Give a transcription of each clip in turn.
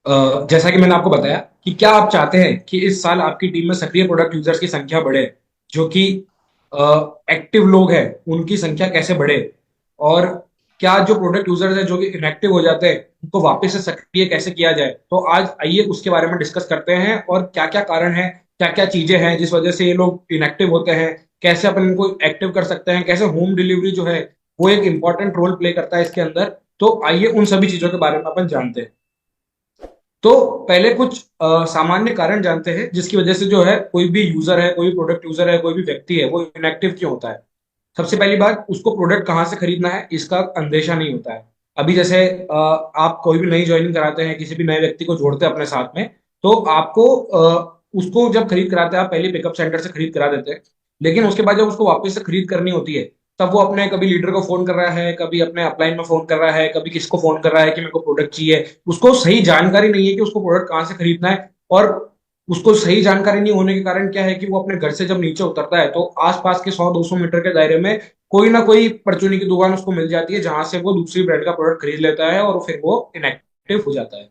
जैसा कि मैंने आपको बताया कि क्या आप चाहते हैं कि इस साल आपकी टीम में सक्रिय प्रोडक्ट यूजर्स की संख्या बढ़े, जो कि एक्टिव लोग हैं उनकी संख्या कैसे बढ़े, और क्या जो प्रोडक्ट यूजर्स हैं जो कि इनएक्टिव हो जाते हैं उनको वापस से सक्रिय कैसे किया जाए। तो आज आइए उसके बारे में डिस्कस करते हैं और क्या क्या कारण है, क्या क्या चीजें हैं जिस वजह से ये लोग इनएक्टिव होते हैं, कैसे अपन इनको एक्टिव कर सकते हैं, कैसे होम डिलीवरी जो है वो एक इंपॉर्टेंट रोल प्ले करता है इसके अंदर। तो आइए उन सभी चीजों के बारे में अपन जानते हैं। तो पहले कुछ सामान्य कारण जानते हैं जिसकी वजह से जो है कोई भी यूजर है, कोई भी प्रोडक्ट यूजर है, कोई भी व्यक्ति है वो इनएक्टिव क्यों होता है। सबसे पहली बात, उसको प्रोडक्ट कहाँ से खरीदना है इसका अंदेशा नहीं होता है। अभी जैसे आप कोई भी नई ज्वाइनिंग कराते हैं, किसी भी नए व्यक्ति को जोड़ते हैं अपने साथ में, तो आपको उसको जब खरीद कराते हैं आप पहले पिकअप सेंटर से खरीद करा देते हैं। लेकिन उसके बाद जब उसको वापस से खरीद करनी होती है, तब वो अपने कभी लीडर को फोन कर रहा है, कभी अपने अपलाइन में फोन कर रहा है, कभी किसको फोन कर रहा है कि मेरे को प्रोडक्ट चाहिए। उसको सही जानकारी नहीं है कि उसको प्रोडक्ट कहाँ से खरीदना है। और उसको सही जानकारी नहीं होने के कारण क्या है कि वो अपने घर से जब नीचे उतरता है तो आसपास के 100-200 मीटर के दायरे में कोई ना कोई परचूनी की दुकान उसको मिल जाती है जहां से वो दूसरी ब्रांड का प्रोडक्ट खरीद लेता है और फिर वो इनएक्टिव हो जाता है।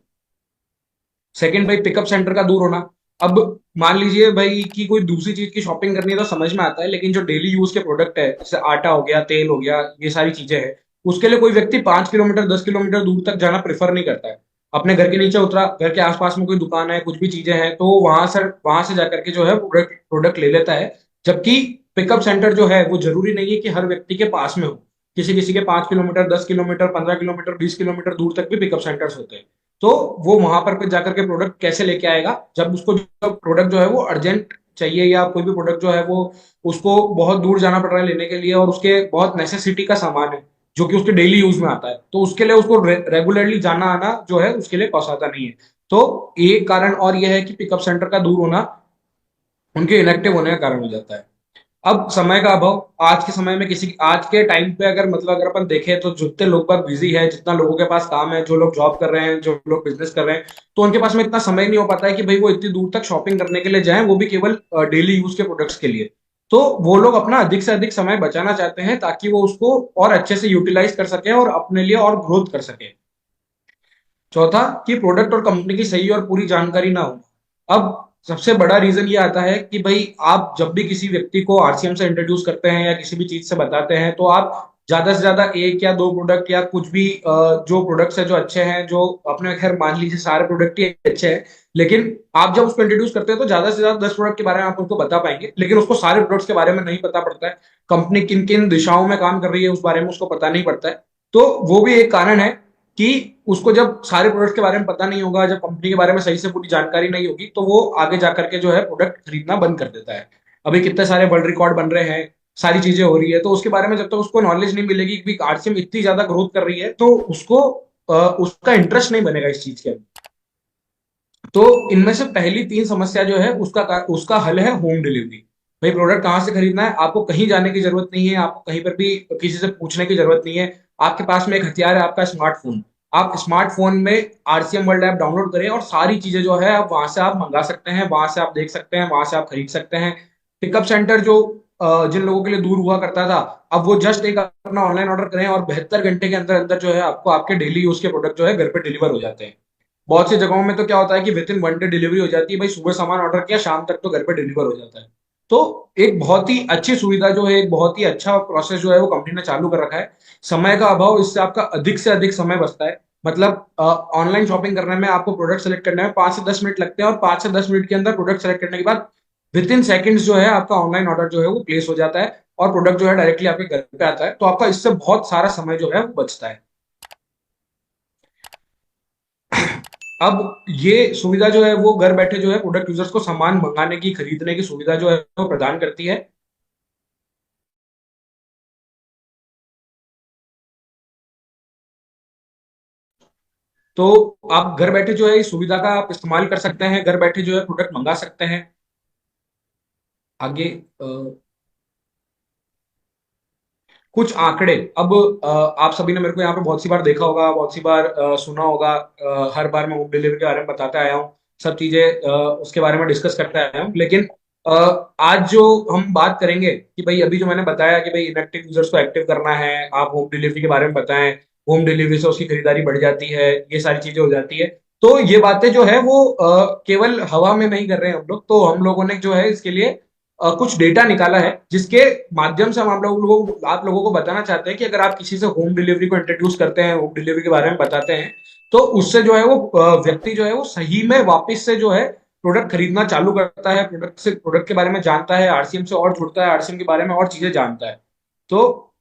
सेकंड भाई, पिकअप सेंटर का दूर होना। अब मान लीजिए भाई कि कोई दूसरी चीज की शॉपिंग करनी है तो समझ में आता है, लेकिन जो डेली यूज के प्रोडक्ट है जैसे आटा हो गया, तेल हो गया, ये सारी चीजें हैं, उसके लिए कोई व्यक्ति 5 किलोमीटर 10 किलोमीटर दूर तक जाना प्रेफर नहीं करता है। अपने घर के नीचे उतरा, घर के आसपास में कोई दुकान है, कुछ भी चीजें हैं, तो वहां से जाकर के जो है प्रोडक्ट प्रोडक्ट ले लेता है। जबकि पिकअप सेंटर जो है वो जरूरी नहीं है कि हर व्यक्ति के पास में हो। किसी किसी के 5 किलोमीटर 10 किलोमीटर 15 किलोमीटर 20 किलोमीटर दूर तक भी पिकअप सेंटर्स होते हैं। तो वो वहां पर जाकर के प्रोडक्ट कैसे लेके आएगा जब उसको जब प्रोडक्ट जो है वो अर्जेंट चाहिए, या कोई भी प्रोडक्ट जो है वो उसको बहुत दूर जाना पड़ रहा है लेने के लिए और उसके बहुत नेसेसिटी का सामान है जो कि उसके डेली यूज में आता है, तो उसके लिए उसको रेगुलरली जाना आना जो है उसके लिए पॉसिबल नहीं है। तो एक कारण और यह है कि पिकअप सेंटर का दूर होना उनके इनएक्टिव होने का कारण हो जाता है। अब समय का अभाव, आज के समय में किसी आज के टाइम पे अगर मतलब अगर अपन देखें तो जितने लोग बाग बिजी है, जितना लोगों के पास काम है, जो लोग जॉब कर रहे हैं, जो लोग बिजनेस कर रहे हैं, तो उनके पास में इतना समय नहीं हो पाता है कि भाई वो इतनी दूर तक शॉपिंग करने के लिए जाएं, वो भी केवल डेली यूज के प्रोडक्ट्स के लिए। तो वो लोग अपना अधिक से अधिक समय बचाना चाहते हैं ताकि वो उसको और अच्छे से यूटिलाइज कर सके और अपने लिए और ग्रोथ कर सके। चौथा, कि प्रोडक्ट और कंपनी की सही और पूरी जानकारी ना हो। अब सबसे बड़ा रीजन ये आता है कि भाई आप जब भी किसी व्यक्ति को आरसीएम से इंट्रोड्यूस करते हैं या किसी भी चीज से बताते हैं, तो आप ज्यादा से ज्यादा एक या दो प्रोडक्ट या कुछ भी जो प्रोडक्ट्स है जो अच्छे हैं, जो अपने खैर मान लीजिए सारे प्रोडक्ट ही अच्छे हैं, लेकिन आप जब उसको इंट्रोड्यूस करते हैं तो ज्यादा से ज्यादा 10 प्रोडक्ट के बारे में आप उनको बता पाएंगे, लेकिन उसको सारे प्रोडक्ट्स के बारे में नहीं पता पड़ता है। कंपनी किन किन दिशाओं में काम कर रही है उस बारे में उसको पता नहीं पड़ता है। तो वो भी एक कारण है कि उसको जब सारे प्रोडक्ट के बारे में पता नहीं होगा, जब कंपनी के बारे में सही से पूरी जानकारी नहीं होगी, तो वो आगे जाकर के जो है प्रोडक्ट खरीदना बंद कर देता है। अभी कितने सारे वर्ल्ड रिकॉर्ड बन रहे हैं, सारी चीजें हो रही है, तो उसके बारे में जब तक उसको नॉलेज नहीं मिलेगी कि आरसीएम इतनी ज्यादा ग्रोथ कर रही है, तो उसको उसका इंटरेस्ट नहीं बनेगा इस चीज के अंदर। तो इनमें से पहली तीन समस्या जो है उसका उसका हल है होम डिलीवरी। भाई प्रोडक्ट कहाँ से खरीदना है, आपको कहीं जाने की जरूरत नहीं है, आपको कहीं पर भी किसी से पूछने की जरूरत नहीं है। आपके पास में एक हथियार है, आपका स्मार्टफोन। आप स्मार्टफोन में आरसीएम वर्ल्ड ऐप डाउनलोड करें और सारी चीजें जो है आप वहां से आप मंगा सकते हैं, वहां से आप देख सकते हैं, वहां से आप खरीद सकते हैं। पिकअप सेंटर जो जिन लोगों के लिए दूर हुआ करता था, अब वो जस्ट एक अपना ऑनलाइन ऑर्डर करें और 72 घंटे के अंदर अंदर जो है आपको आपके डेली यूज के प्रोडक्ट जो है घर पे डिलीवर हो जाते हैं। बहुत सी जगहों में तो क्या होता है कि विद इन 1 डे डिलीवरी हो जाती है, भाई सुबह सामान ऑर्डर किया शाम तक तो घर पे डिलीवर हो जाता है। तो एक बहुत ही अच्छी सुविधा जो है, एक बहुत ही अच्छा प्रोसेस जो है वो कंपनी ने चालू कर रखा है। समय का अभाव, इससे आपका अधिक से अधिक समय बचता है। मतलब ऑनलाइन शॉपिंग करने में आपको प्रोडक्ट सेलेक्ट करने में 5 से 10 मिनट लगते हैं और 5 से 10 मिनट के अंदर प्रोडक्ट सेलेक्ट करने के बाद विद इन सेकेंड्स जो है आपका ऑनलाइन ऑर्डर जो है वो प्लेस हो जाता है और प्रोडक्ट जो है डायरेक्टली आपके घर पे आता है, तो आपका इससे बहुत सारा समय जो है वो बचता है। अब ये सुविधा जो है वो घर बैठे जो है प्रोडक्ट यूजर्स को सामान मंगाने की, खरीदने की सुविधा जो है वो प्रदान करती है। तो आप घर बैठे जो है इस सुविधा का आप इस्तेमाल कर सकते हैं, घर बैठे जो है प्रोडक्ट मंगा सकते हैं। आगे कुछ आंकड़े। अब आप सभी ने मेरे को यहाँ पे बहुत सी बार देखा होगा, बहुत सी बार सुना होगा। हर बार मैं होम डिलीवरी के बारे में बताते आया हूँ, सब चीजें उसके बारे में डिस्कस करते आया हूँ, लेकिन अ, आज जो हम बात करेंगे कि भाई अभी जो मैंने बताया कि भाई इनएक्टिव यूजर्स को एक्टिव करना है, आप होम डिलीवरी के बारे में बताएं, होम डिलीवरी से उसकी खरीदारी बढ़ जाती है, ये सारी चीजें हो जाती है। तो ये बातें जो है वो केवल हवा में नहीं कर रहे हैं हम लोग, तो हम लोगों ने जो है इसके लिए कुछ डेटा निकाला है, जिसके माध्यम से हम आप लोगों को बताना चाहते हैं कि अगर आप किसी से होम डिलीवरी को इंट्रोड्यूस करते हैं, होम डिलीवरी के बारे में बताते हैं, तो उससे जो है वो व्यक्ति जो है वो सही में वापस से जो है प्रोडक्ट खरीदना चालू करता है, प्रोडक्ट के बारे में जानता है, आरसीएम से और जुड़ता है, आरसीएम के बारे में और चीजें जानता है। तो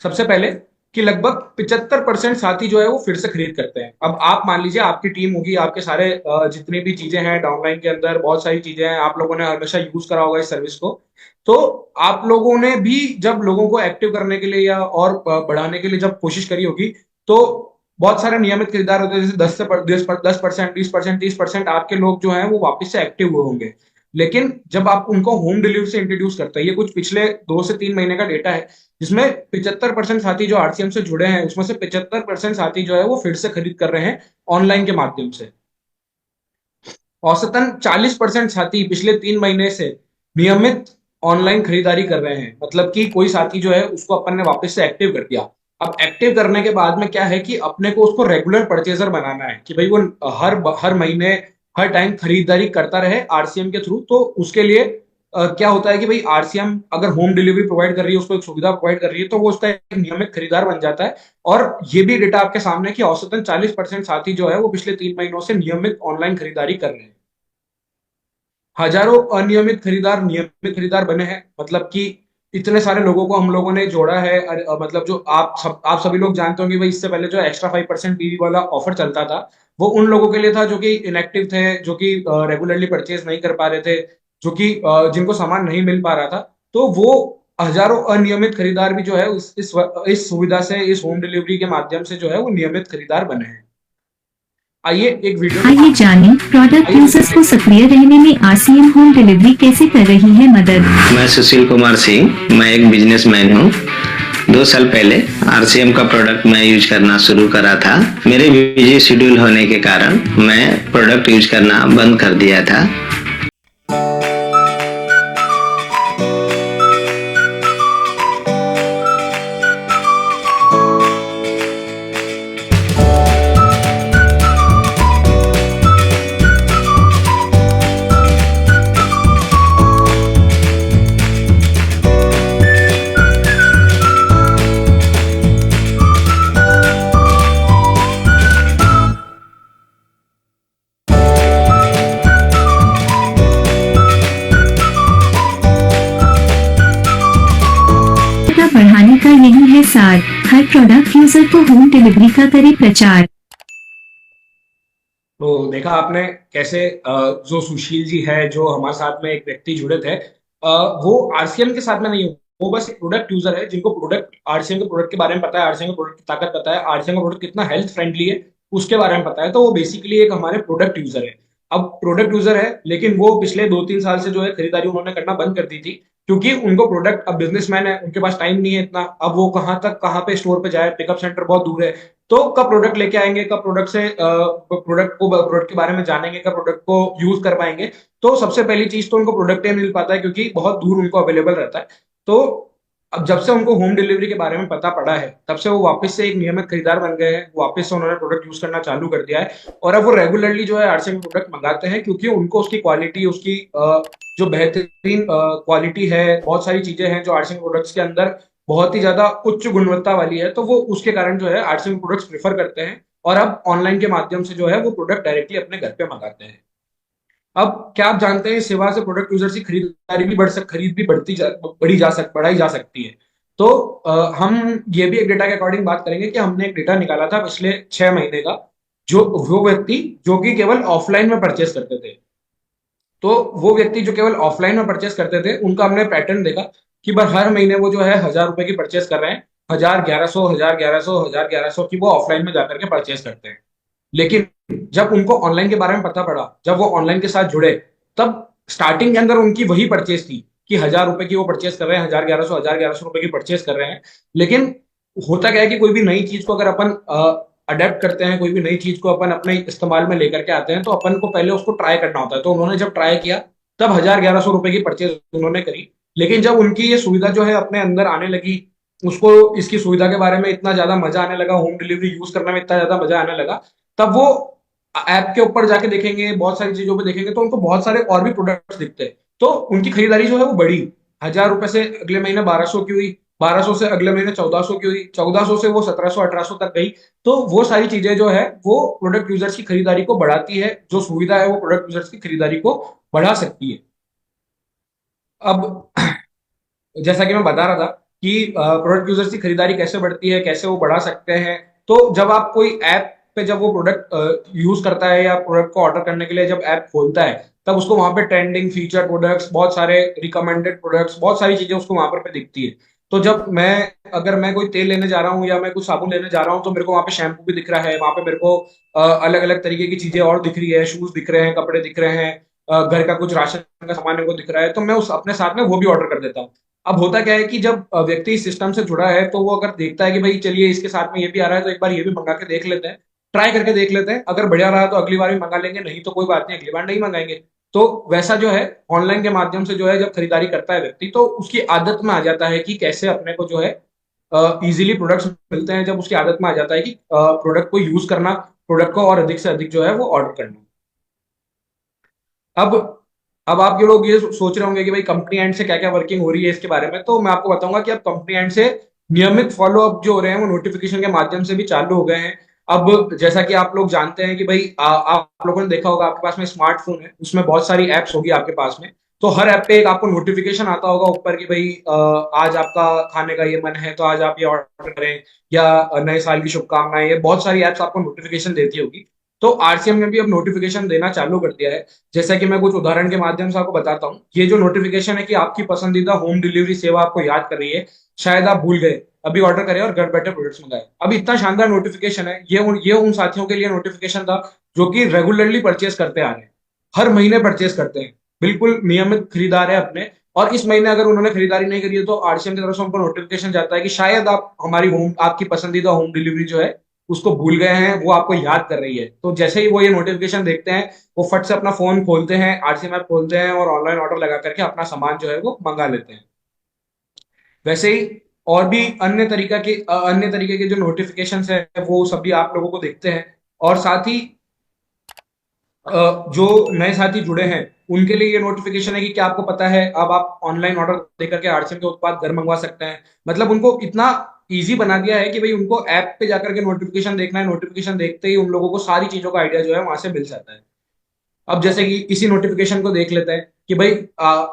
सबसे पहले कि लगभग 75% साथी जो है वो फिर से खरीद करते हैं। अब आप मान लीजिए आपकी टीम होगी, आपके सारे जितनी भी चीजें हैं डाउनलाइन के अंदर, बहुत सारी चीजें हैं, आप लोगों ने हमेशा यूज करा होगा इस सर्विस को। तो आप लोगों ने भी जब लोगों को एक्टिव करने के लिए या और बढ़ाने के लिए जब कोशिश करी होगी, तो बहुत सारे नियमित खरीदार होते हैं, जैसे 10% 20% 30% आपके लोग जो हैं वो वापस से एक्टिव हुए होंगे। लेकिन जब आप उनको होम डिलीवरी से इंट्रोड्यूस करते हैं, ये कुछ पिछले 2 से 3 महीने का डेटा है, जिसमें 75% साथी जो आरसीएम से जुड़े हैं, उसमें से 75% साथी जो है वो फिर से खरीद कर रहे हैं ऑनलाइन के माध्यम से। औसतन 40% साथी पिछले 3 महीने से नियमित ऑनलाइन खरीदारी कर रहे हैं। मतलब कि कोई साथी जो है उसको अपन ने वापस से एक्टिव कर दिया। अब एक्टिव करने के बाद में क्या है कि अपने को उसको रेगुलर परचेजर बनाना है, कि भाई वो हर हर महीने हर टाइम खरीदारी करता रहे आरसीएम के थ्रू। तो उसके लिए क्या होता है कि भाई आरसीएम अगर होम डिलीवरी प्रोवाइड कर रही है, उसको एक सुविधा प्रोवाइड कर रही है, तो वो उसका एक नियमित खरीदार बन जाता है। और ये भी डेटा आपके सामने है कि औसतन 40% साथी जो है वो पिछले 3 महीनों से नियमित ऑनलाइन खरीदारी कर रहे हैं। हजारों अनियमित खरीदार नियमित खरीदार बने हैं। मतलब कि इतने सारे लोगों को हम लोगों ने जोड़ा है। मतलब जो आप सभी लोग जानते होंगे भाई, इससे पहले जो एक्स्ट्रा 5% बीवी वाला ऑफर चलता था, वो उन लोगों के लिए था जो कि इनएक्टिव थे, जो कि रेगुलरली परचेज नहीं कर पा रहे थे, जो कि जिनको सामान नहीं मिल पा रहा था। तो वो हजारों अनियमित खरीदार भी जो है इस सुविधा से, इस होम डिलीवरी के माध्यम से जो है वो नियमित खरीदार बने हैं। आइए एक वीडियो आइए जानें प्रोडक्ट यूजर्स को सक्रिय रहने में आरसीएम होम डिलीवरी कैसे कर रही है मदद। मैं सुशील कुमार सिंह, मैं एक बिजनेसमैन हूँ। 2 साल पहले आरसीएम का प्रोडक्ट मैं यूज करना शुरू करा था। मेरे बिजी शेड्यूल होने के कारण मैं प्रोडक्ट यूज करना बंद कर दिया था। बढ़ाने का यही है सार, हर प्रोडक्ट यूजर को होम डिलीवरी का करे प्रचार। तो देखा आपने कैसे जो सुशील जी है, जो हमारे साथ में एक व्यक्ति जुड़े थे, वो आरसीएम के साथ में नहीं हो, वो बस एक प्रोडक्ट यूजर है जिनको प्रोडक्ट आरसीएम के प्रोडक्ट के बारे में पता है, आरसीएम के प्रोडक्ट की ताकत पता है, आरसीएम का प्रोडक्ट कितना हेल्थ फ्रेंडली है उसके बारे में पता है। तो वो बेसिकली एक हमारे प्रोडक्ट यूजर है। अब प्रोडक्ट यूजर है, लेकिन वो पिछले 2-3 साल से जो है खरीदारी उन्होंने करना बंद कर दी थी, क्योंकि उनको प्रोडक्ट, अब बिजनेसमैन है, उनके पास टाइम नहीं है इतना। अब वो कहाँ पे स्टोर पे जाए, पिकअप सेंटर बहुत दूर है। तो कब प्रोडक्ट लेके आएंगे, कब प्रोडक्ट के बारे में जानेंगे, कब प्रोडक्ट को यूज कर पाएंगे। तो सबसे पहली चीज तो उनको प्रोडक्ट ही नहीं मिल पाता है, क्योंकि बहुत दूर उनको अवेलेबल रहता है। तो अब जब से उनको होम डिलीवरी के बारे में पता पड़ा है, तब से वो वापस से एक नियमित खरीदार बन गए हैं, वापस से उन्होंने प्रोडक्ट यूज करना चालू कर दिया है। और अब वो रेगुलरली जो है आरसीएम प्रोडक्ट मंगाते हैं, क्योंकि उनको उसकी क्वालिटी, उसकी जो बेहतरीन क्वालिटी है, बहुत सारी चीजें हैं जो आरसीएम प्रोडक्ट्स के अंदर बहुत ही ज्यादा उच्च गुणवत्ता वाली है, तो वो उसके कारण जो है आरसीएम प्रोडक्ट्स प्रेफर करते हैं। और अब ऑनलाइन के माध्यम से जो है वो प्रोडक्ट डायरेक्टली अपने घर पे मंगाते हैं। अब क्या आप जानते हैं, इस सेवा से प्रोडक्ट यूजर की खरीदारी भी खरीद भी बढ़ाई जा सकती है। तो हम ये भी एक डेटा के अकॉर्डिंग बात करेंगे कि हमने एक डेटा निकाला था पिछले 6 महीने का। जो वो व्यक्ति जो कि केवल ऑफलाइन में परचेस करते थे, तो वो व्यक्ति जो केवल ऑफलाइन में परचेस करते थे, उनका हमने पैटर्न देखा कि बस हर महीने वो जो है 1,000 रुपए की परचेस कर रहे हैं। 1,000 1,100 1,000 1,100 1,000 1,100 की वो ऑफलाइन में जाकर के परचेस करते हैं। लेकिन जब उनको ऑनलाइन के बारे में पता पड़ा, जब वो ऑनलाइन के साथ जुड़े, तब स्टार्टिंग के अंदर उनकी वही परचेस थी कि 1,000 रुपए की वो परचेस कर रहे हैं, 1,100 रुपए की परचेस कर रहे हैं। लेकिन होता क्या है कि कोई भी नई चीज को अगर अपन अडेप्ट करते हैं, कोई भी नई चीज को अपन अपने इस्तेमाल में लेकर के आते हैं, तो अपन को पहले उसको ट्राई करना होता है। तो उन्होंने जब ट्राई किया, तब 1,100 रुपए की परचेज उन्होंने करी। लेकिन जब उनकी ये सुविधा जो है अपने अंदर आने लगी, उसको इसकी सुविधा के बारे में इतना ज्यादा मजा आने लगा, होम डिलीवरी यूज करने में इतना ज्यादा मजा आने लगा, तब वो ऐप के ऊपर जाके देखेंगे, बहुत सारी चीजों पे देखेंगे तो उनको बहुत सारे और भी प्रोडक्ट्स दिखते हैं, तो उनकी खरीदारी जो है वो बढ़ी। 1,000 रुपए से अगले महीने 1,200 की हुई, 1,200 से अगले महीने 1,400 की हुई, 1,400 से वो 1,700 1,800 तक गई। तो वो सारी चीजें जो है वो प्रोडक्ट यूजर्स की खरीदारी को बढ़ाती है, जो सुविधा है वो प्रोडक्ट यूजर्स की खरीदारी को बढ़ा सकती है। अब जैसा कि मैं बता रहा था कि प्रोडक्ट यूजर्स की खरीदारी कैसे बढ़ती है, कैसे वो बढ़ा सकते हैं। तो जब आप कोई ऐप पे जब वो प्रोडक्ट यूज करता है या प्रोडक्ट को ऑर्डर करने के लिए जब ऐप खोलता है, तब उसको वहां पे ट्रेंडिंग फीचर प्रोडक्ट्स, बहुत सारे रिकमेंडेड प्रोडक्ट्स, बहुत सारी चीजें उसको वहां पर पे दिखती है। तो जब मैं अगर मैं कोई तेल लेने जा रहा हूँ या मैं कुछ साबुन लेने जा रहा हूँ, तो मेरे को वहां पे शैम्पू भी दिख रहा है, वहां पे मेरे को अलग अलग तरीके की चीजें और दिख रही है, शूज दिख रहे हैं, कपड़े दिख रहे हैं, घर का कुछ राशन का सामान मेरे को दिख रहा है, तो मैं उस अपने साथ में वो भी ऑर्डर कर देता हूँ। अब होता क्या है कि जब व्यक्ति इस सिस्टम से जुड़ा है, तो वो अगर देखता है कि भाई चलिए इसके साथ में ये भी आ रहा है, तो एक बार ये भी मंगा के देख लेते हैं, ट्राई करके देख लेते हैं, अगर बढ़िया रहा तो अगली बार भी मंगा लेंगे, नहीं तो कोई बात नहीं, अगली बार नहीं मंगाएंगे। तो वैसा जो है ऑनलाइन के माध्यम से जो है जब खरीदारी करता है व्यक्ति, तो उसकी आदत में आ जाता है कि कैसे अपने को जो है इजीली प्रोडक्ट्स मिलते हैं, जब उसकी आदत में आ जाता है कि प्रोडक्ट को यूज करना, प्रोडक्ट को और अधिक से अधिक जो है वो ऑर्डर करना। अब अब आप ये लोग ये सोच रहे होंगे कि भाई कंपनी एंड से क्या क्या वर्किंग हो रही है इसके बारे में, तो मैं आपको बताऊंगा कि अब कंपनी एंड से नियमित फॉलो अप जो हो रहे हैं वो नोटिफिकेशन के माध्यम से भी चालू हो गए हैं। अब जैसा कि आप लोग जानते हैं कि भाई आप लोगों ने देखा होगा, आपके पास में स्मार्टफोन है, उसमें बहुत सारी एप्स होगी आपके पास में, तो हर ऐप पे एक आपको नोटिफिकेशन आता होगा ऊपर कि भाई आज आपका खाने का ये मन है तो आज आप ये ऑर्डर करें, या नए साल की शुभकामनाएं, ये बहुत सारी एप्स आपको नोटिफिकेशन देती होगी। तो आरसीएम ने भी अब नोटिफिकेशन देना चालू कर दिया है। जैसा कि मैं कुछ उदाहरण के माध्यम से आपको बताता हूँ, ये जो नोटिफिकेशन है कि आपकी पसंदीदा होम डिलीवरी सेवा आपको याद कर रही है, शायद आप भूल गए, अभी ऑर्डर करें और घर बैठे प्रोडक्ट्स मंगाए। अब इतना शानदार नोटिफिकेशन है, ये उन साथियों के लिए नोटिफिकेशन था जो कि रेगुलरली परचेस करते आ रहे हैं, हर महीने परचेस करते हैं, बिल्कुल नियमित खरीदार है अपने। और इस महीने अगर उन्होंने खरीदारी नहीं करी है, तो आरसीएम की तरफ से उनको नोटिफिकेशन जाता है कि शायद आप हमारी होम आपकी पसंदीदा होम डिलीवरी जो है उसको भूल गए हैं, वो आपको याद कर रही है। तो जैसे ही वो ये नोटिफिकेशन देखते हैं, वो फट से अपना फोन खोलते हैं, आरसीएम ऐप खोलते हैं और ऑनलाइन ऑर्डर लगा करके अपना सामान जो है वो मंगा लेते हैं। वैसे ही और भी अन्य तरीके के जो नोटिफिकेशंस है वो सभी आप लोगों को दिखते हैं। और साथ ही जो नए साथी जुड़े हैं उनके लिए ये नोटिफिकेशन है कि क्या आपको पता है अब आप ऑनलाइन ऑर्डर देकर के आरसीएम के उत्पाद घर मंगवा सकते हैं। मतलब उनको इतना इजी बना दिया है कि भाई उनको ऐप पे जाकर के नोटिफिकेशन देखना है, नोटिफिकेशन देखते ही उन लोगों को सारी चीजों का आइडिया जो है वहां से मिल जाता है। अब जैसे कि इसी नोटिफिकेशन को देख लेते हैं कि भाई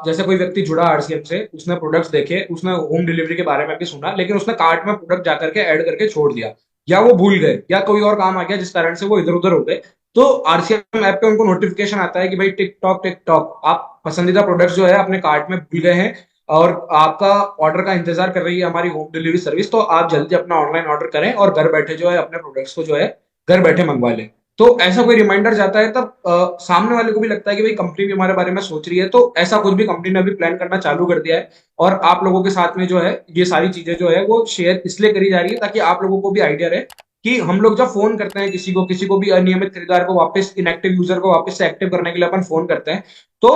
जैसे कोई व्यक्ति जुड़ा आरसीएम से, उसने प्रोडक्ट्स देखे, उसने होम डिलीवरी के बारे में भी सुना, लेकिन उसने कार्ट में प्रोडक्ट जाकर के ऐड करके छोड़ दिया, या वो भूल गए, या कोई और काम आ गया जिस कारण से वो इधर उधर हो गए। तो आरसीएम ऐप पे उनको नोटिफिकेशन आता है कि भाई टिकटॉक टिकटॉक, आप पसंदीदा प्रोडक्ट्स जो है अपने कार्ट में भूल गए हैं और आपका ऑर्डर का इंतजार कर रही है हमारी होम डिलीवरी सर्विस, तो आप जल्दी अपना ऑनलाइन ऑर्डर करें और घर बैठे जो है अपने प्रोडक्ट्स को जो है घर बैठे मंगवा लें। तो ऐसा कोई रिमाइंडर जाता है, तब सामने वाले को भी लगता है कि भाई कंपनी भी हमारे बारे में सोच रही है, तो ऐसा कुछ भी कंपनी ने अभी प्लान करना चालू कर दिया है। और आप लोगों के साथ में जो है ये सारी चीजें जो है वो शेयर इसलिए करी जा रही है ताकि आप लोगों को भी आइडिया रहे कि हम लोग जब फोन करते हैं किसी को भी अनियमित खरीदार को वापस, इनएक्टिव यूजर को वापस से एक्टिव करने के लिए अपन फोन करते हैं, तो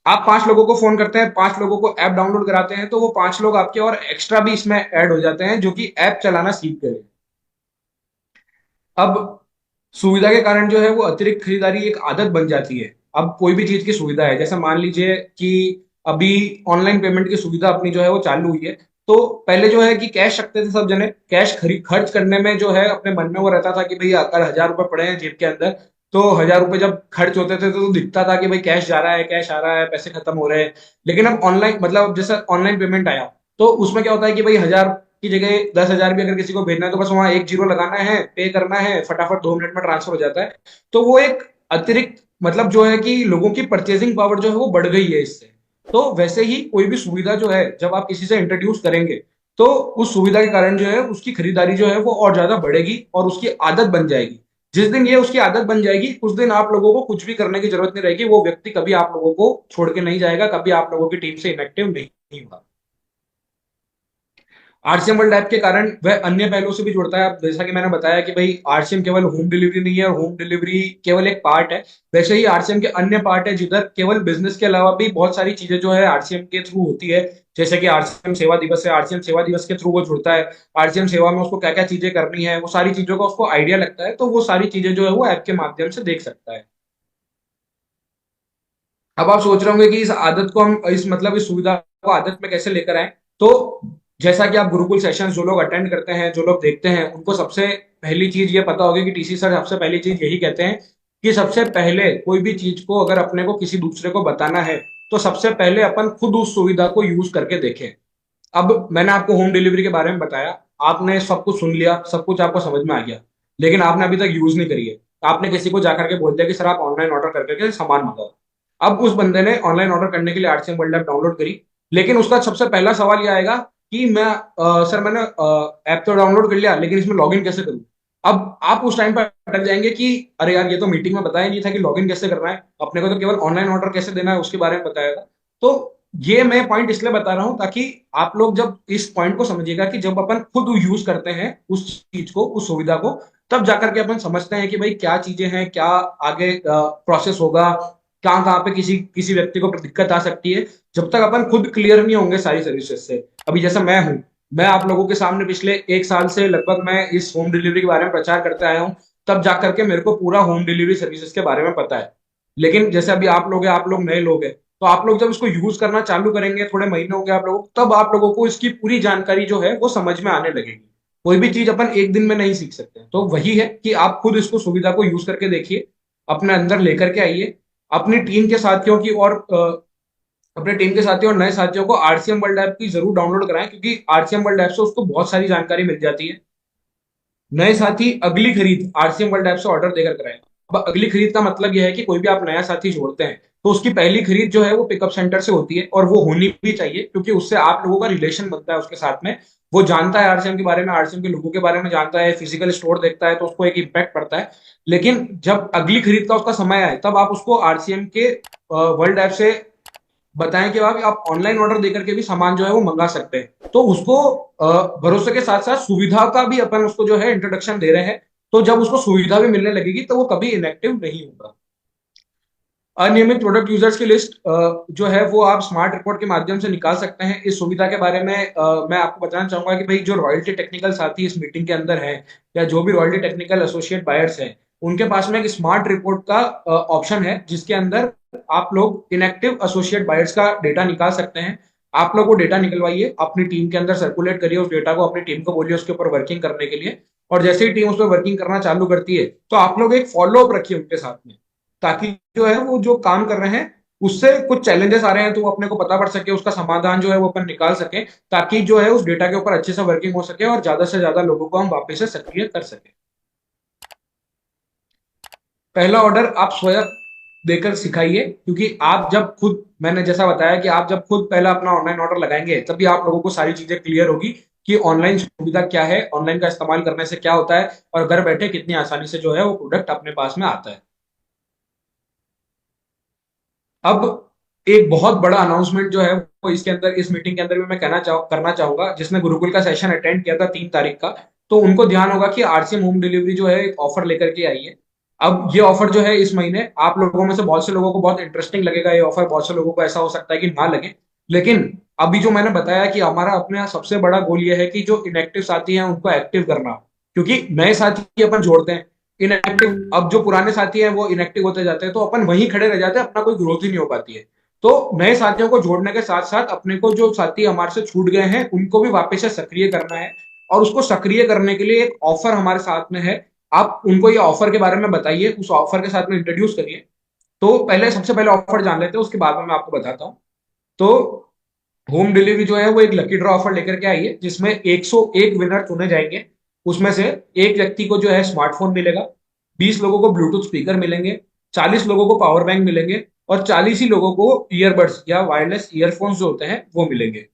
आप 5 लोगों को फोन करते हैं, 5 लोगों को ऐप डाउनलोड कराते हैं, तो वो 5 लोग आपके और एक्स्ट्रा भी इसमें ऐड हो जाते हैं जो कि ऐप चलाना सीख गए। अब सुविधा के कारण जो है वो अतिरिक्त खरीदारी एक आदत बन जाती है। अब कोई भी चीज की सुविधा है, जैसे मान लीजिए कि अभी ऑनलाइन पेमेंट की सुविधा अपनी जो है वो चालू हुई है, तो पहले जो है कि कैश रखते थे सब जने, कैश खरीद खर्च करने में जो है अपने मन में वो रहता था कि भाई अगर 1,000 रुपए पड़े हैं जेब के अंदर, तो 1,000 रुपए जब खर्च होते थे तो दिखता था कि भाई कैश जा रहा है, कैश आ रहा है, पैसे खत्म हो रहे हैं। लेकिन अब ऑनलाइन मतलब अब जैसे ऑनलाइन पेमेंट आया, तो उसमें क्या होता है कि भाई 1,000 की जगह 10,000 भी अगर किसी को भेजना है, तो बस वहां एक जीरो लगाना है, पे करना है, फटाफट 2 मिनट में ट्रांसफर हो जाता है। तो वो एक अतिरिक्त मतलब जो है कि लोगों की परचेजिंग पावर जो है वो बढ़ गई है इससे। तो वैसे ही कोई भी सुविधा जो है जब आप किसी से इंट्रोड्यूस करेंगे, तो उस सुविधा के कारण जो है उसकी खरीदारी जो है वो और ज्यादा बढ़ेगी और उसकी आदत बन जाएगी। जिस दिन ये उसकी आदत बन जाएगी, उस दिन आप लोगों को कुछ भी करने की जरूरत नहीं रहेगी, वो व्यक्ति कभी आप लोगों को छोड़ के नहीं जाएगा, कभी आप लोगों की टीम से इनएक्टिव नहीं होगा। आरसीएम वर्ल्ड ऐप के कारण वह अन्य पहलों से भी जुड़ता है। अब जैसा कि मैंने बताया कि भाई आरसीएम केवल होम डिलीवरी नहीं है और होम डिलीवरी केवल एक पार्ट है, वैसे ही आरसीएम के अन्य पार्ट है जिधर केवल बिजनेस के अलावा भी बहुत सारी चीजें जो है आरसीएम के थ्रू होती है। जैसे कि आरसीएम सेवा दिवस है, आरसीएम सेवा दिवस के थ्रू वो जुड़ता है, आरसीएम सेवा में उसको क्या क्या चीजें करनी है वो सारी चीजों का उसको आइडिया लगता है, तो वो सारी चीजें जो है वो ऐप के माध्यम से देख सकता है। अब आप सोच रहे होंगे कि इस आदत को हम इस मतलब इस सुविधा को आदत में कैसे लेकर आए। तो जैसा कि आप गुरुकुल सेशन जो लोग अटेंड करते हैं, जो लोग देखते हैं, उनको सबसे पहली चीज ये पता होगी कि टीसी सर सबसे पहली चीज यही कहते हैं कि सबसे पहले कोई भी चीज को अगर अपने को किसी दूसरे को बताना है तो सबसे पहले अपन खुद उस सुविधा को यूज करके देखें। अब मैंने आपको होम डिलीवरी के बारे में बताया, आपने सब कुछ सुन लिया, सब कुछ आपको समझ में आ गया, लेकिन आपने अभी तक यूज नहीं करी है। आपने किसी को जाकर के बोल दिया कि सर आप ऑनलाइन ऑर्डर करके सामान मंगाओ। अब उस बंदे ने ऑनलाइन ऑर्डर करने के लिए आरसीएम वर्ल्ड ऐप डाउनलोड करी, लेकिन उसका सबसे पहला सवाल ये आएगा कि सर मैंने ऐप तो डाउनलोड कर लिया लेकिन इसमें लॉगिन कैसे करूं। अब आप उस टाइम पर अटक जाएंगे कि अरे यार ये तो मीटिंग में बताया नहीं था कि लॉगिन कैसे करना है, अपने को तो केवल ऑनलाइन ऑर्डर कैसे देना है उसके बारे में बताया था। तो ये मैं पॉइंट इसलिए बता रहा हूं ताकि आप लोग जब इस पॉइंट को समझिएगा कि जब अपन खुद यूज करते हैं उस चीज को, उस सुविधा को, तब जाकर के अपन समझते हैं कि भाई क्या चीजें हैं, क्या आगे प्रोसेस होगा, कहाँ कहाँ पे किसी किसी व्यक्ति को दिक्कत आ सकती है। जब तक अपन खुद क्लियर नहीं होंगे सारी सर्विसेज से, अभी जैसा मैं हूं, मैं आप लोगों के सामने पिछले 1 साल से लगभग मैं इस होम डिलीवरी के बारे में प्रचार करते आया हूं, तब जाकर के मेरे को पूरा होम डिलीवरी सर्विसेज के बारे में पता है। लेकिन जैसे अभी आप लोग हैं, आप लोग नए लोग हैं, तो आप लोग जब इसको यूज करना चालू करेंगे, थोड़े महीने होंगे आप लोगों को, तब आप लोगों को इसकी पूरी जानकारी जो है वो समझ में आने लगेगी। कोई भी चीज अपन एक दिन में नहीं सीख सकते, तो वही है कि आप खुद इसको सुविधा को यूज करके देखिए, अपने अंदर लेकर के आइए, अपनी टीम के साथियों की और अपने टीम के साथियों और नए साथियों को आरसीएम वर्ल्ड ऐप की जरूर डाउनलोड कराएं, क्योंकि आरसीएम वर्ल्ड ऐप से उसको बहुत सारी जानकारी मिल जाती है। नए साथी अगली खरीद आरसीएम वर्ल्ड ऐप से ऑर्डर देकर कराएं। अब अगली खरीद का मतलब यह है कि कोई भी आप नया साथी जोड़ते हैं तो उसकी पहली खरीद जो है वो पिकअप सेंटर से होती है, और वो होनी भी चाहिए क्योंकि उससे आप लोगों का रिलेशन बनता है उसके साथ में। वो जानता है आरसीएम के बारे में, आरसीएम के लोगों के बारे में जानता है, फिजिकल स्टोर देखता है, तो उसको एक इम्पैक्ट पड़ता है। लेकिन जब अगली खरीद का उसका समय आए तब आप उसको आरसीएम के वर्ल्ड ऐप से बताएं कि आप ऑनलाइन ऑर्डर देकर के भी सामान जो है वो मंगा सकते हैं। तो उसको भरोसे के साथ साथ सुविधा का भी अपन उसको जो है इंट्रोडक्शन दे रहे हैं। तो जब उसको सुविधा भी मिलने लगेगी तो वो कभी इनएक्टिव नहीं होगा। अनियमित प्रोडक्ट यूजर्स की लिस्ट जो है वो आप स्मार्ट रिपोर्ट के माध्यम से निकाल सकते हैं। इस सुविधा के बारे में मैं आपको बताना चाहूंगा कि भाई जो रॉयल्टी टेक्निकल साथी इस मीटिंग के अंदर है, या जो भी रॉयल्टी टेक्निकल एसोसिएट बायर्स हैं, उनके पास में एक स्मार्ट रिपोर्ट का ऑप्शन है जिसके अंदर आप लोग इनएक्टिव एसोसिएट बायर्स का डेटा निकाल सकते हैं। आप लोग वो डेटा निकलवाइए, अपनी टीम के अंदर सर्कुलेट करिए उस डेटा को, अपनी टीम को बोलिए उसके ऊपर वर्किंग करने के लिए। और जैसे ही टीम उस पर वर्किंग करना चालू करती है तो आप लोग एक फॉलो अप रखिए उनके साथ में, ताकि जो है वो जो काम कर रहे हैं उससे कुछ चैलेंजेस आ रहे हैं तो वो अपने को पता पड़ सके, उसका समाधान जो है वो अपन निकाल सके, ताकि जो है उस डेटा के ऊपर अच्छे से वर्किंग हो सके और ज्यादा से ज्यादा लोगों को हम वापस से सक्रिय कर सके। पहला ऑर्डर आप स्वयं देकर सिखाइए, क्योंकि आप जब खुद, मैंने जैसा बताया कि आप जब खुद पहला अपना ऑनलाइन ऑर्डर लगाएंगे तभी आप लोगों को सारी चीजें क्लियर होगी कि ऑनलाइन सुविधा क्या है, ऑनलाइन का इस्तेमाल करने से क्या होता है, और घर बैठे कितनी आसानी से जो है वो प्रोडक्ट अपने पास में आता है। अब एक बहुत बड़ा अनाउंसमेंट जो है वो इसके अंदर, इस मीटिंग के अंदर भी मैं करना चाहूंगा, जिसने गुरुकुल का सेशन अटेंड किया था 3 तारीख का, तो उनको ध्यान होगा कि आरसीएम होम डिलीवरी जो है एक ऑफर लेकर के आई है। अब ये ऑफर जो है इस महीने आप लोगों में से बहुत से लोगों को बहुत इंटरेस्टिंग लगेगा, ये ऑफर बहुत से लोगों को ऐसा हो सकता है कि ना लगे, लेकिन अभी जो मैंने बताया कि हमारा अपने यहाँ सबसे बड़ा गोल ये है कि जो इनएक्टिव साथी हैं उनको एक्टिव करना, क्योंकि नए साथी अपन जोड़ते हैं, इनएक्टिव, अब जो पुराने साथी हैं वो इनएक्टिव होते जाते हैं, तो अपन वहीं खड़े रह जाते हैं, अपना कोई ग्रोथ ही नहीं हो पाती है। तो नए साथियों को जोड़ने के साथ साथ अपने को जो साथी हमारे से छूट गए हैं उनको भी वापस से सक्रिय करना है, और उसको सक्रिय करने के लिए एक ऑफर हमारे साथ में है। आप उनको ये ऑफर के बारे में बताइए, उस ऑफर के साथ में इंट्रोड्यूस करिए। तो पहले सबसे पहले ऑफर जान लेते हैं, उसके बाद में मैं आपको बताता हूँ। तो होम डिलीवरी जो है वो एक लकी ड्रॉ ऑफर लेकर के आई है, जिसमें 101 विनर चुने जाएंगे। उसमें से एक व्यक्ति को जो है स्मार्टफोन मिलेगा, 20 लोगों को ब्लूटूथ स्पीकर मिलेंगे, 40 लोगों को पावर बैंक मिलेंगे, और 40 ही लोगों को ईयरबड्स या वायरलेस ईयरफोन्स जो होते हैं वो मिलेंगे।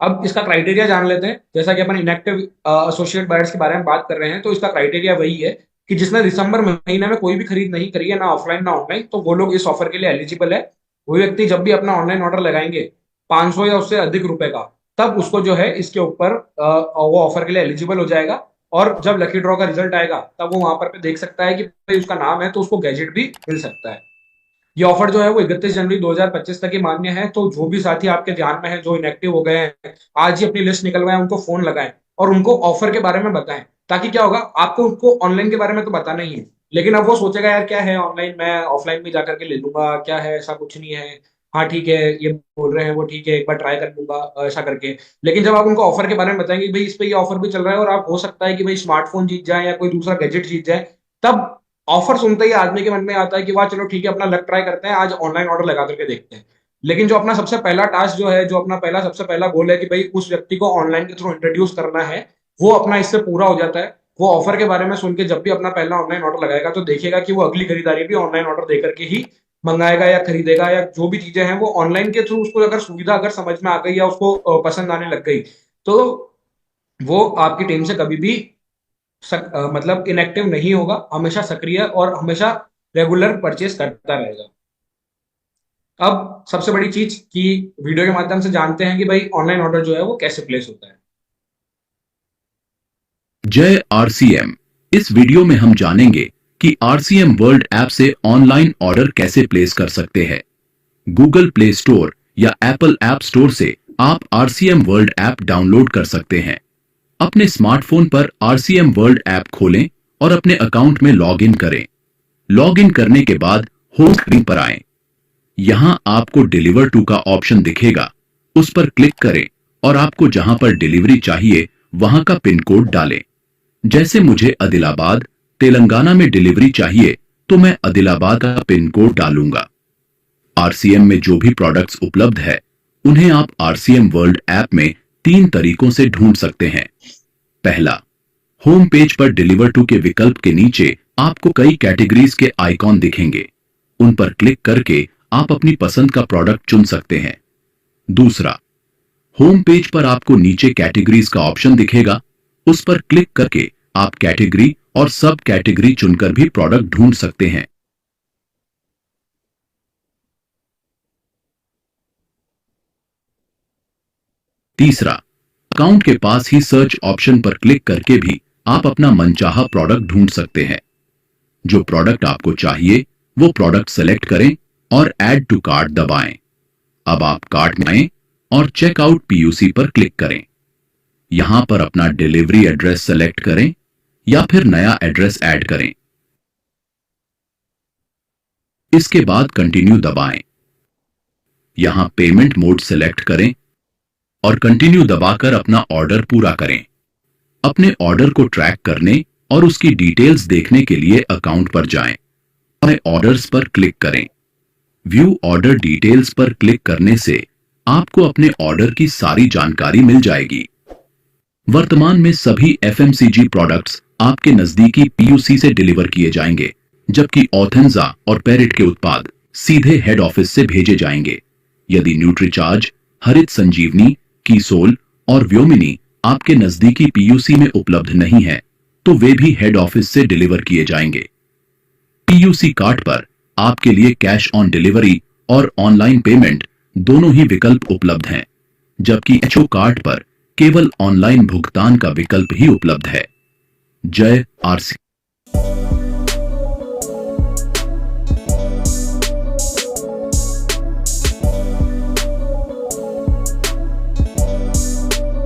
अब इसका क्राइटेरिया जान लेते हैं। जैसा कि अपन इनएक्टिव एसोसिएट बायर्स के बारे में बात कर रहे हैं, तो इसका क्राइटेरिया वही है कि जिसने दिसंबर महीने में कोई भी खरीद नहीं करी है, ना ऑफलाइन ना ऑनलाइन, तो वो लोग इस ऑफर के लिए एलिजिबल है। वो व्यक्ति जब भी अपना ऑनलाइन ऑर्डर लगाएंगे 500 या उससे अधिक रुपए का, तब उसको जो है इसके ऊपर वो ऑफर के लिए एलिजिबल हो जाएगा। और जब लकी ड्रॉ का रिजल्ट आएगा तब वो वहां पर पे देख सकता है कि भाई उसका नाम है, तो उसको गैजेट भी मिल सकता है। ये ऑफर जो है वो 31 जनवरी 2025 तक ही मान्य है। तो जो भी साथी आपके ध्यान में है जो इनएक्टिव हो गए हैं, आज ही अपनी लिस्ट निकलवाएं, उनको फोन लगाएं और उनको ऑफर के बारे में बताएं। ताकि क्या होगा, आपको उनको ऑनलाइन के बारे में तो बताना ही है, लेकिन अब वो सोचेगा यार क्या है ऑनलाइन, मैं ऑफलाइन में जाकर के ले लूंगा, क्या है ऐसा कुछ नहीं है। हाँ ठीक है, ये बोल रहे हैं वो ठीक है, एक बार ट्राई कर लूंगा ऐसा करके। लेकिन जब आप उनको ऑफर के बारे में बताएंगे कि भाई इस पे ये ऑफर भी चल रहा है और आप हो सकता है कि भाई स्मार्टफोन जीत जाए या कोई दूसरा गैजेट जीत जाए, तब ऑफर सुनते ही आदमी के मन में आता है कि वाह चलो ठीक है, अपना लक ट्राई करते हैं, आज ऑनलाइन ऑर्डर लगा करके देखते हैं। लेकिन जो अपना सबसे पहला टास्क जो है, जो अपना पहला सबसे पहला गोल है कि भाई उस व्यक्ति को ऑनलाइन के थ्रू इंट्रोड्यूस करना है, वो अपना इससे पूरा हो जाता है। वो ऑफर के बारे में सुन के जब भी अपना पहला ऑनलाइन ऑर्डर लगाएगा तो देखेगा कि वो अगली खरीदारी भी ऑनलाइन ऑर्डर देकर के ही मंगाएगा या खरीदेगा, या जो भी चीजें हैं वो ऑनलाइन के थ्रू उसको अगर सुविधा अगर समझ में आ गई या उसको पसंद आने लग गई, तो वो आपकी टीम से कभी भी मतलब इनएक्टिव नहीं होगा, हमेशा सक्रिय और हमेशा रेगुलर परचेस करता रहेगा। अब सबसे बड़ी चीज कि वीडियो के माध्यम से जानते हैं कि भाई ऑनलाइन ऑर्डर जो है वो कैसे प्लेस होता है। जय आरसीएम। इस वीडियो में हम जानेंगे कि आरसीएम वर्ल्ड ऐप से ऑनलाइन ऑर्डर कैसे प्लेस कर सकते हैं। गूगल प्ले स्टोर या एप्पल ऐप स्टोर से आप आरसीएम वर्ल्ड ऐप डाउनलोड कर सकते हैं। अपने स्मार्टफोन पर आरसीएम वर्ल्ड ऐप खोलें और अपने अकाउंट में लॉग इन करें। लॉग इन करने के बाद होम स्क्रीन पर आएं। यहां आपको डिलीवर टू का ऑप्शन दिखेगा, उस पर क्लिक करें और आपको जहां पर डिलीवरी चाहिए वहां का पिन कोड डालें। जैसे मुझे आदिलाबाद तेलंगाना में डिलीवरी चाहिए तो मैं आदिलाबाद का पिन कोड डालूंगा। आरसीएम में जो भी प्रोडक्ट्स उपलब्ध है उन्हें आप आरसीएम वर्ल्ड ऐप में 3 तरीकों से ढूंढ सकते हैं। पहला, होम पेज पर डिलीवर टू के विकल्प के नीचे आपको कई कैटेगरीज के आइकॉन दिखेंगे, उन पर क्लिक करके आप अपनी पसंद का प्रोडक्ट चुन सकते हैं। दूसरा, होम पेज पर आपको नीचे कैटेगरीज का ऑप्शन दिखेगा, उस पर क्लिक करके आप कैटेगरी और सब कैटेगरी चुनकर भी प्रोडक्ट ढूंढ सकते हैं। तीसरा, अकाउंट के पास ही सर्च ऑप्शन पर क्लिक करके भी आप अपना मनचाहा प्रोडक्ट ढूंढ सकते हैं। जो प्रोडक्ट आपको चाहिए वो प्रोडक्ट सेलेक्ट करें और ऐड टू कार्ट दबाएं। अब आप कार्ट में आएं और चेकआउट पीयूसी पर क्लिक करें। यहां पर अपना डिलीवरी एड्रेस सेलेक्ट करें या फिर नया एड्रेस ऐड करें। इसके बाद कंटिन्यू दबाएं। यहां पेमेंट मोड सेलेक्ट करें और कंटिन्यू दबाकर अपना ऑर्डर पूरा करें। अपने ऑर्डर को ट्रैक करने और उसकी डिटेल्स देखने के लिए अकाउंट पर जाएं और ऑर्डर्स पर क्लिक करें। व्यू ऑर्डर डिटेल्स पर क्लिक करने से आपको अपने ऑर्डर की सारी जानकारी मिल जाएगी। वर्तमान में सभी एफएमसीजी प्रोडक्ट्स आपके नजदीकी पीयूसी से डिलीवर किए जाएंगे, जबकि ऑथेंजा और पेरिट के उत्पाद सीधे हेड ऑफिस से भेजे जाएंगे। यदि न्यूट्रीचार्ज, हरित संजीवनी, कीसोल और व्योमिनी आपके नजदीकी पीयूसी में उपलब्ध नहीं है तो वे भी हेड ऑफिस से डिलीवर किए जाएंगे। पीयूसी कार्ड पर आपके लिए कैश ऑन डिलीवरी और ऑनलाइन पेमेंट दोनों ही विकल्प उपलब्ध हैं, जबकि एचओ कार्ड पर केवल ऑनलाइन भुगतान का विकल्प ही उपलब्ध है। जय आरसी।